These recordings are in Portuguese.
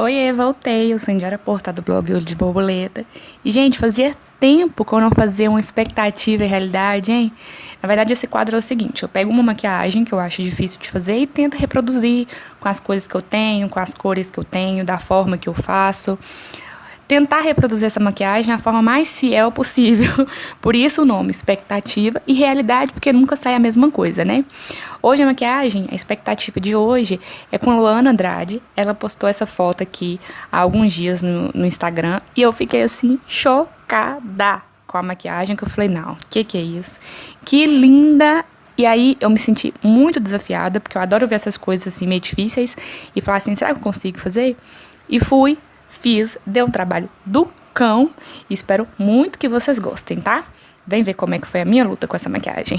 Oiê, voltei, eu sou Indiara Porta do blog Olho de Borboleta. E, gente, fazia tempo que eu não fazia uma expectativa e realidade, hein? Na verdade, esse quadro é o seguinte, eu pego uma maquiagem que eu acho difícil de fazer e tento reproduzir com as coisas que eu tenho, com as cores que eu tenho, da forma que eu faço. Tentar reproduzir essa maquiagem da forma mais fiel possível. Por isso o nome, expectativa e realidade, porque nunca sai a mesma coisa, né? Hoje a maquiagem, a expectativa de hoje é com a Luana Andrade. Ela postou essa foto aqui há alguns dias no Instagram e eu fiquei assim, chocada com a maquiagem, que eu falei, não, que é isso? Que linda! E aí eu me senti muito desafiada, porque eu adoro ver essas coisas assim meio difíceis e falar assim, será que eu consigo fazer? E fui, fiz, deu um trabalho do cão e espero muito que vocês gostem, tá? Vem ver como é que foi a minha luta com essa maquiagem.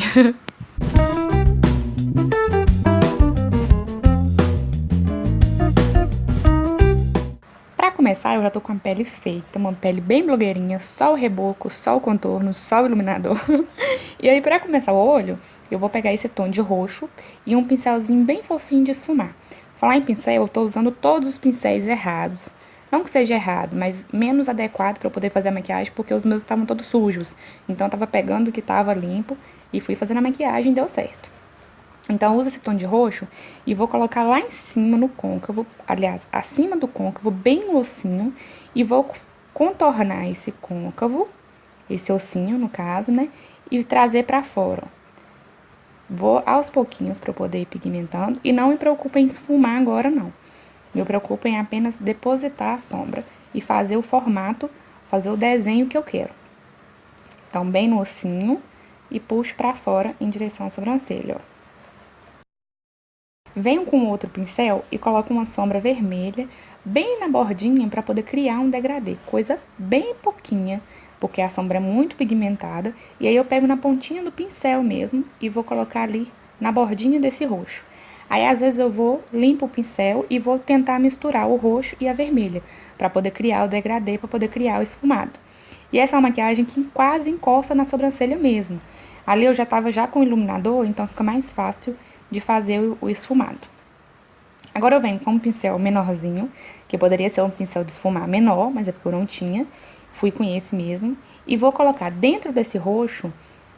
Pra começar, eu já tô com a pele feita, uma pele bem blogueirinha, só o reboco, só o contorno, só o iluminador. E aí, pra começar o olho, eu vou pegar esse tom de roxo e um pincelzinho bem fofinho de esfumar. Falar em pincel, eu tô usando todos os pincéis errados. Não que seja errado, mas menos adequado pra eu poder fazer a maquiagem, porque os meus estavam todos sujos. Então, eu tava pegando o que tava limpo e fui fazendo a maquiagem e deu certo. Então, usa esse tom de roxo e vou colocar lá em cima no côncavo, aliás, acima do côncavo, bem no ossinho, e vou contornar esse côncavo, esse ossinho, no caso, né, e trazer pra fora, ó. Vou aos pouquinhos pra eu poder ir pigmentando, e não me preocupe em esfumar agora, não. Me preocupo em apenas depositar a sombra e fazer o formato, fazer o desenho que eu quero. Então, bem no ossinho e puxo pra fora em direção à sobrancelha, ó. Venho com outro pincel e coloco uma sombra vermelha bem na bordinha para poder criar um degradê, coisa bem pouquinha, porque a sombra é muito pigmentada, e aí eu pego na pontinha do pincel mesmo e vou colocar ali na bordinha desse roxo. Aí às vezes eu vou, limpo o pincel e vou tentar misturar o roxo e a vermelha, para poder criar o degradê, para poder criar o esfumado. E essa é uma maquiagem que quase encosta na sobrancelha mesmo. Ali eu já estava já com o iluminador, então fica mais fácil de fazer o esfumado. Agora eu venho com um pincel menorzinho, que poderia ser um pincel de esfumar menor, mas é porque eu não tinha, fui com esse mesmo, e vou colocar dentro desse roxo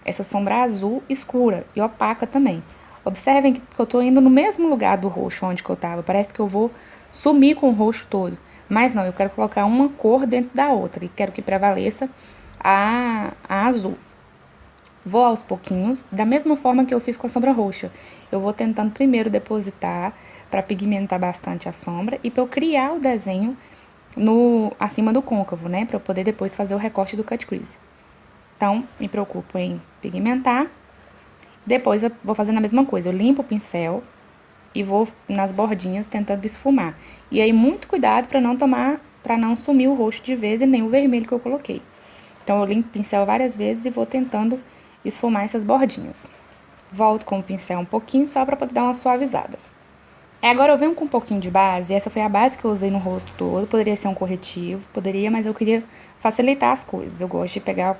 essa sombra azul escura e opaca também. Observem que eu tô indo no mesmo lugar do roxo onde que eu tava, parece que eu vou sumir com o roxo todo, mas não, eu quero colocar uma cor dentro da outra e quero que prevaleça a azul. Vou aos pouquinhos, da mesma forma que eu fiz com a sombra roxa. Eu vou tentando primeiro depositar para pigmentar bastante a sombra e para eu criar o desenho acima do côncavo, né? Para eu poder depois fazer o recorte do cut crease. Então, me preocupo em pigmentar. Depois eu vou fazendo a mesma coisa. Eu limpo o pincel e vou nas bordinhas tentando esfumar. E aí, muito cuidado para não sumir o roxo de vez e nem o vermelho que eu coloquei. Então, eu limpo o pincel várias vezes e vou tentando esfumar essas bordinhas. Volto com o pincel um pouquinho só para poder dar uma suavizada. Agora eu venho com um pouquinho de base, essa foi a base que eu usei no rosto todo, poderia ser um corretivo, poderia, mas eu queria facilitar as coisas, eu gosto de pegar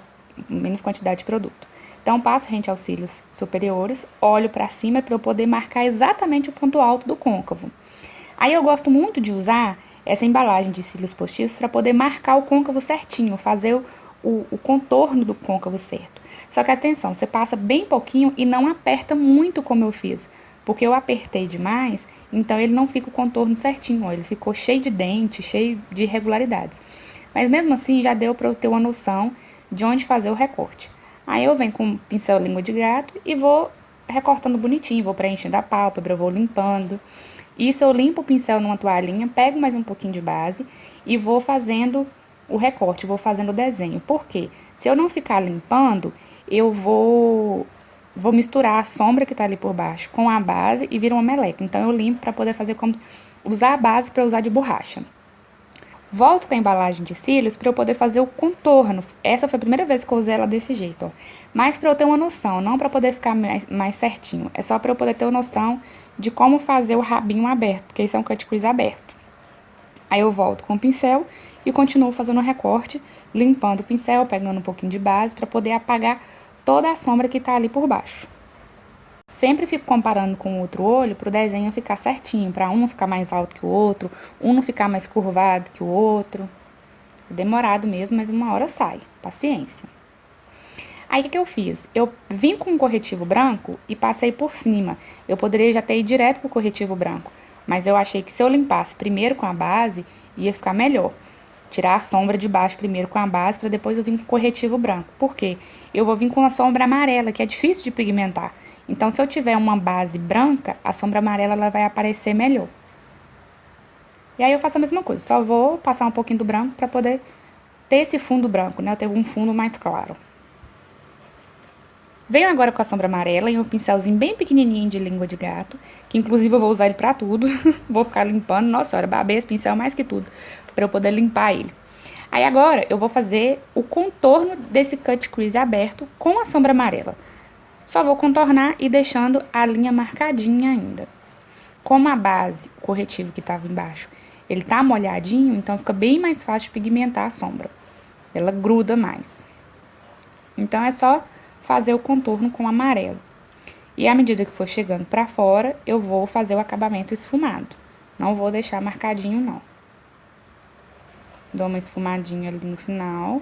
menos quantidade de produto. Então passo rente aos cílios superiores, olho para cima para eu poder marcar exatamente o ponto alto do côncavo. Aí eu gosto muito de usar essa embalagem de cílios postiços para poder marcar o côncavo certinho, fazer o contorno do côncavo certo. Só que atenção, você passa bem pouquinho e não aperta muito como eu fiz, porque eu apertei demais, então ele não fica o contorno certinho, ó, ele ficou cheio de dente, cheio de irregularidades. Mas mesmo assim já deu para eu ter uma noção de onde fazer o recorte. Aí eu venho com o pincel língua de gato e vou recortando bonitinho, vou preenchendo a pálpebra, vou limpando. Isso eu limpo o pincel numa toalhinha, pego mais um pouquinho de base e vou fazendo o recorte, vou fazendo o desenho. Por quê? Se eu não ficar limpando, eu vou misturar a sombra que tá ali por baixo com a base e vira uma meleca. Então, eu limpo para poder fazer como usar a base para usar de borracha. Volto com a embalagem de cílios para eu poder fazer o contorno. Essa foi a primeira vez que eu usei ela desse jeito, ó. Mas para eu ter uma noção, não para poder ficar mais certinho. É só para eu poder ter uma noção de como fazer o rabinho aberto, porque isso é um cut crease aberto. Aí eu volto com o pincel e continuo fazendo o recorte, limpando o pincel, pegando um pouquinho de base para poder apagar toda a sombra que tá ali por baixo. Sempre fico comparando com o outro olho para o desenho ficar certinho, para um não ficar mais alto que o outro, um não ficar mais curvado que o outro. É demorado mesmo, mas uma hora sai. Paciência. Aí o que eu fiz? Eu vim com um corretivo branco e passei por cima. Eu poderia já ter ido direto pro corretivo branco, mas eu achei que se eu limpasse primeiro com a base, ia ficar melhor. Tirar a sombra de baixo primeiro com a base, para depois eu vir com o corretivo branco. Por quê? Eu vou vir com a sombra amarela, que é difícil de pigmentar. Então, se eu tiver uma base branca, a sombra amarela ela vai aparecer melhor. E aí eu faço a mesma coisa, só vou passar um pouquinho do branco para poder ter esse fundo branco, né? Eu tenho um fundo mais claro. Venho agora com a sombra amarela em um pincelzinho bem pequenininho de língua de gato, que inclusive eu vou usar ele pra tudo. Vou ficar limpando, nossa senhora, babei esse pincel mais que tudo, pra eu poder limpar ele. Aí agora eu vou fazer o contorno desse cut crease aberto com a sombra amarela. Só vou contornar e deixando a linha marcadinha ainda. Como a base, o corretivo que estava embaixo, ele tá molhadinho, então fica bem mais fácil de pigmentar a sombra. Ela gruda mais. Então é só fazer o contorno com amarelo. E à medida que for chegando pra fora, eu vou fazer o acabamento esfumado. Não vou deixar marcadinho, não. Dou uma esfumadinha ali no final,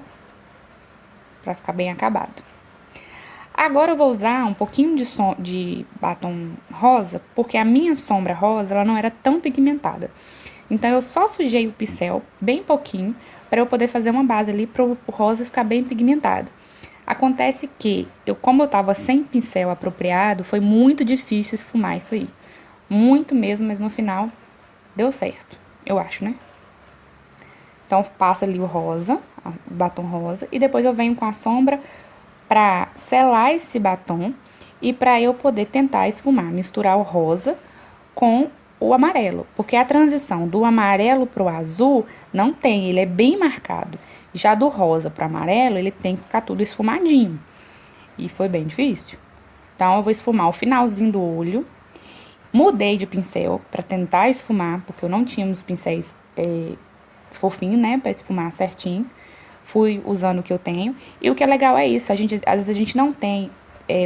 pra ficar bem acabado. Agora eu vou usar um pouquinho de batom rosa, porque a minha sombra rosa, ela não era tão pigmentada. Então, eu só sujei o pincel, bem pouquinho, para eu poder fazer uma base ali para o rosa ficar bem pigmentado. Acontece que, como eu tava sem pincel apropriado, foi muito difícil esfumar isso aí. Muito mesmo, mas no final deu certo, eu acho, né? Então, passo ali o rosa, o batom rosa, e depois eu venho com a sombra para selar esse batom e para eu poder tentar esfumar, misturar o rosa com o amarelo, porque a transição do amarelo pro azul não tem, ele é bem marcado. Já do rosa pro amarelo, ele tem que ficar tudo esfumadinho. E foi bem difícil. Então eu vou esfumar o finalzinho do olho. Mudei de pincel para tentar esfumar, porque eu não tinha os pincéis fofinhos, né, para esfumar certinho. Fui usando o que eu tenho. E o que é legal é isso, às vezes a gente não tem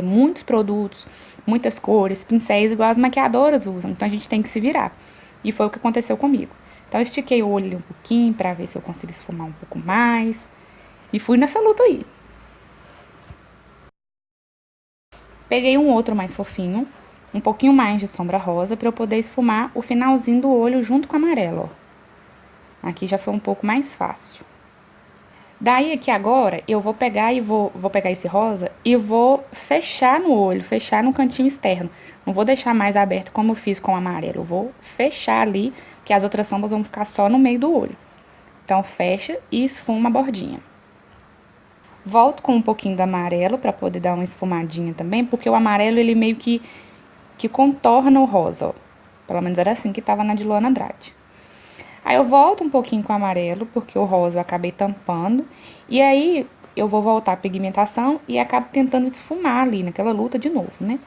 muitos produtos, muitas cores, pincéis igual as maquiadoras usam, então a gente tem que se virar. E foi o que aconteceu comigo. Então eu estiquei o olho um pouquinho pra ver se eu consigo esfumar um pouco mais. E fui nessa luta aí. Peguei um outro mais fofinho, um pouquinho mais de sombra rosa pra eu poder esfumar o finalzinho do olho junto com o amarelo, ó. Aqui já foi um pouco mais fácil. Daí aqui agora eu vou pegar e vou pegar esse rosa e vou fechar no olho, fechar no cantinho externo. Não vou deixar mais aberto como eu fiz com o amarelo. Eu vou fechar ali, que as outras sombras vão ficar só no meio do olho. Então fecha e esfuma a bordinha. Volto com um pouquinho do amarelo para poder dar uma esfumadinha também, porque o amarelo ele meio que contorna o rosa, ó. Pelo menos era assim que tava na de Luana Andrade. Aí eu volto um pouquinho com o amarelo, porque o rosa eu acabei tampando. E aí eu vou voltar a pigmentação e acabo tentando esfumar ali, naquela luta de novo, né?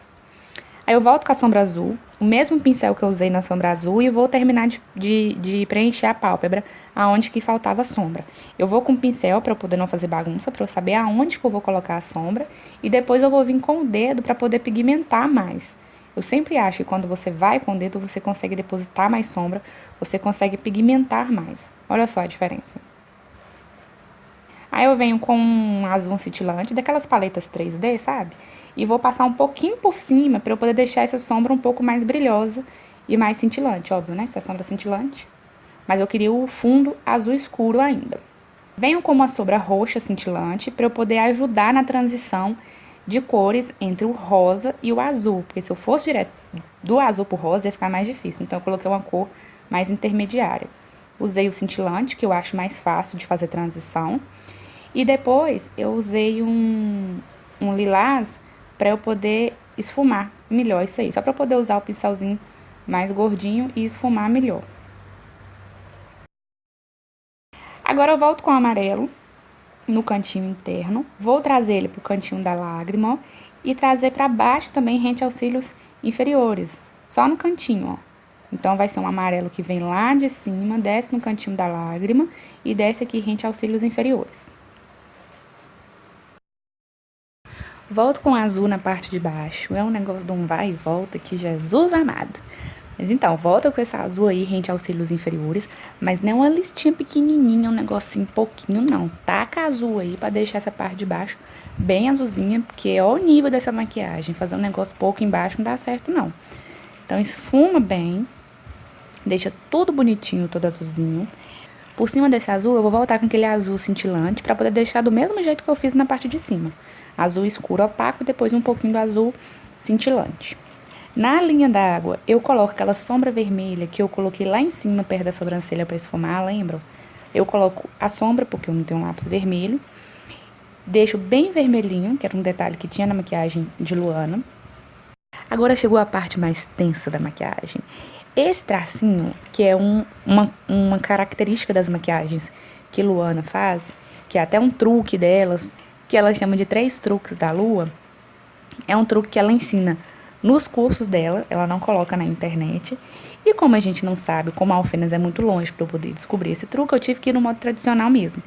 Aí eu volto com a sombra azul, o mesmo pincel que eu usei na sombra azul, e vou terminar de preencher a pálpebra, aonde que faltava sombra. Eu vou com o pincel para eu poder não fazer bagunça, para eu saber aonde que eu vou colocar a sombra. E depois eu vou vir com o dedo para poder pigmentar mais. Eu sempre acho que quando você vai com o dedo, você consegue depositar mais sombra, você consegue pigmentar mais. Olha só a diferença. Aí eu venho com um azul cintilante, daquelas paletas 3D, sabe? E vou passar um pouquinho por cima, para eu poder deixar essa sombra um pouco mais brilhosa e mais cintilante, óbvio, né? Essa sombra cintilante. Mas eu queria o fundo azul escuro ainda. Venho com uma sombra roxa cintilante, para eu poder ajudar na transição de cores entre o rosa e o azul, porque se eu fosse direto do azul pro rosa ia ficar mais difícil, então eu coloquei uma cor mais intermediária. Usei o cintilante, que eu acho mais fácil de fazer transição, e depois eu usei um lilás para eu poder esfumar melhor isso aí, só para poder usar o pincelzinho mais gordinho e esfumar melhor. Agora eu volto com o amarelo no cantinho interno, vou trazer ele pro cantinho da lágrima, ó, e trazer para baixo também rente aos cílios inferiores, só no cantinho, ó. Então vai ser um amarelo que vem lá de cima, desce no cantinho da lágrima e desce aqui rente aos cílios inferiores. Volto com azul na parte de baixo. É um negócio de um vai e volta que Jesus amado. Mas então, volta com esse azul aí rente aos cílios inferiores, mas não uma listinha pequenininha, um negocinho pouquinho, não. Taca azul aí pra deixar essa parte de baixo bem azulzinha, porque ó o nível dessa maquiagem. Fazer um negócio pouco embaixo não dá certo, não. Então, esfuma bem, deixa tudo bonitinho, todo azulzinho. Por cima desse azul, eu vou voltar com aquele azul cintilante pra poder deixar do mesmo jeito que eu fiz na parte de cima. Azul escuro opaco e depois um pouquinho do azul cintilante. Na linha d'água, eu coloco aquela sombra vermelha que eu coloquei lá em cima, perto da sobrancelha para esfumar, lembram? Eu coloco a sombra, porque eu não tenho um lápis vermelho. Deixo bem vermelhinho, que era um detalhe que tinha na maquiagem de Luana. Agora chegou a parte mais tensa da maquiagem. Esse tracinho, que é uma característica das maquiagens que Luana faz, que é até um truque dela, que ela chama de 3 truques da lua, é um truque que ela ensina nos cursos dela, ela não coloca na internet. E como a gente não sabe, como a Alfenas é muito longe para eu poder descobrir esse truque, eu tive que ir no modo tradicional mesmo.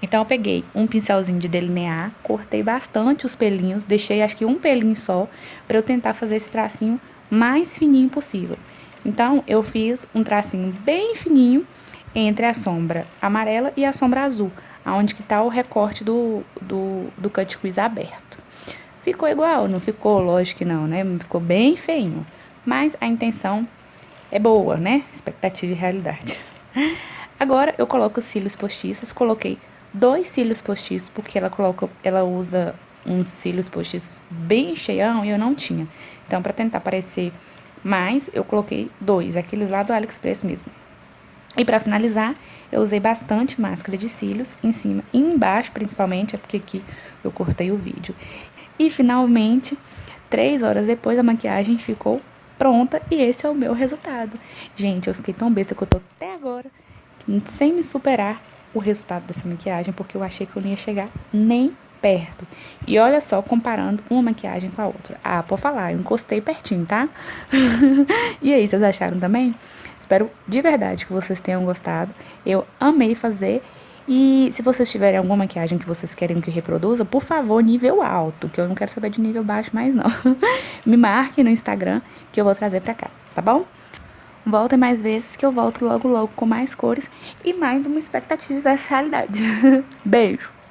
Então eu peguei um pincelzinho de delinear, cortei bastante os pelinhos, deixei acho que um pelinho só, para eu tentar fazer esse tracinho mais fininho possível. Então eu fiz um tracinho bem fininho entre a sombra amarela e a sombra azul, aonde que tá o recorte do cut crease aberto. Ficou igual? Não ficou? Lógico que não, né? Ficou bem feinho. Mas a intenção é boa, né? Expectativa e realidade. Agora eu coloco os cílios postiços. Coloquei 2 cílios postiços, porque ela usa uns cílios postiços bem cheião e eu não tinha. Então, pra tentar parecer mais, eu coloquei 2, aqueles lá do AliExpress mesmo. E pra finalizar, eu usei bastante máscara de cílios em cima e embaixo, principalmente, é porque aqui eu cortei o vídeo. E finalmente, 3 horas depois, a maquiagem ficou pronta e esse é o meu resultado. Gente, eu fiquei tão besta que eu tô até agora sem me superar o resultado dessa maquiagem, porque eu achei que eu não ia chegar nem perto. E olha só, comparando uma maquiagem com a outra. Ah, pode falar, eu encostei pertinho, tá? E aí, vocês acharam também? Espero de verdade que vocês tenham gostado. Eu amei fazer. E se vocês tiverem alguma maquiagem que vocês querem que eu reproduza, por favor, nível alto, que eu não quero saber de nível baixo mais não. Me marque no Instagram que eu vou trazer pra cá, tá bom? Voltem mais vezes que eu volto logo logo com mais cores e mais uma expectativa dessa realidade. Beijo!